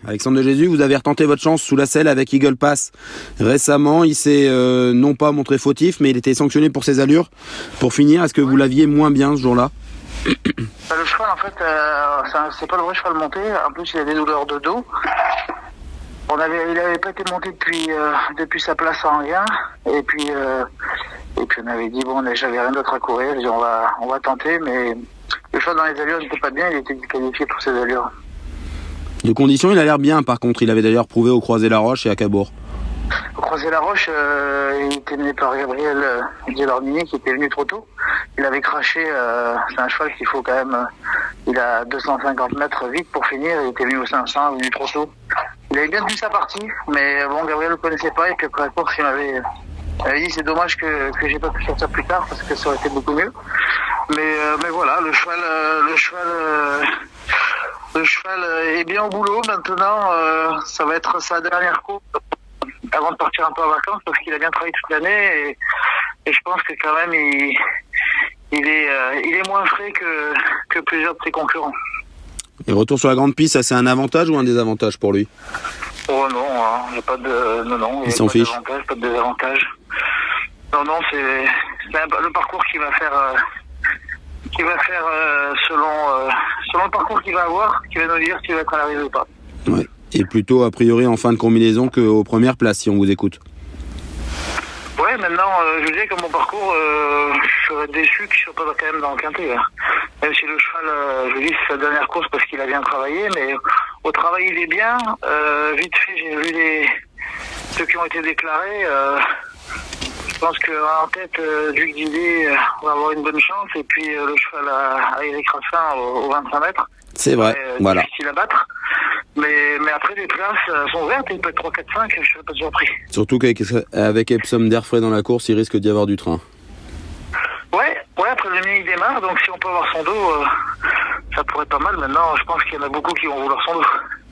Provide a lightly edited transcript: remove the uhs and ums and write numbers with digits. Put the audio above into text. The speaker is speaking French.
Alexandre de Jésus, vous avez retenté votre chance sous la selle avec Eagle Pass. Récemment, il s'est non pas montré fautif, mais il était sanctionné pour ses allures. Pour finir, est-ce que vous l'aviez moins bien ce jour-là? Le cheval, en fait, c'est pas le vrai cheval monté. En plus, il a des douleurs de dos. Il avait pas été monté depuis sa place en rien. Et puis on avait dit, bon, j'avais rien d'autre à courir. Dit, on va tenter, mais le cheval dans les allures n'était pas bien. Il était disqualifié pour ses allures. De condition, il a l'air bien, par contre. Il avait d'ailleurs prouvé au Croisé-la-Roche et à Cabourg. Au Croisé-la-Roche, il était mené par Gabriel Gilardini qui était venu trop tôt. Il avait craché, c'est un cheval qu'il faut quand même, il a 250 mètres vite pour finir, il était venu au 500, venu trop tôt. Il avait bien tenu sa partie, mais bon, Gabriel ne le connaissait pas et puis après la course, il m'avait dit c'est dommage que j'ai pas pu sortir plus tard parce que ça aurait été beaucoup mieux. Mais voilà, le cheval est bien au boulot. Maintenant, ça va être sa dernière course avant de partir un peu en vacances parce qu'il a bien travaillé toute l'année et je pense que quand même il est moins frais que plusieurs de ses concurrents. Et retour sur la grande piste, ça c'est un avantage ou un désavantage pour lui? Oh non, il n'y a pas de il s'en fiche. Pas de désavantage. Non, c'est le parcours qu'il va faire selon le parcours qu'il va avoir, qui va nous dire s'il va être à l'arrivée ou pas. Ouais. Et plutôt a priori en fin de combinaison qu'aux premières places si on vous écoute. Ouais, maintenant, je vous dis que mon parcours, je serais déçu qu'il ne soit pas quand même dans le quintet. Hein. Même si le cheval, je vous dis, c'est sa dernière course parce qu'il a bien travaillé, mais au travail, il est bien. Vite fait, j'ai vu ceux qui ont été déclarés. Je pense qu'en tête, Duc d'Idée va avoir une bonne chance. Et puis le cheval à Eric Rassin au 25 mètres. C'est vrai, voilà. Difficile à battre. Mais après, les places sont ouvertes, il peut être 3, 4, 5, je ne serais pas surpris. Surtout qu'avec Epsom d'air frais dans la course, il risque d'y avoir du train. Ouais, après le mien il démarre, donc si on peut avoir son dos, ça pourrait être pas mal. Maintenant, je pense qu'il y en a beaucoup qui vont vouloir son dos.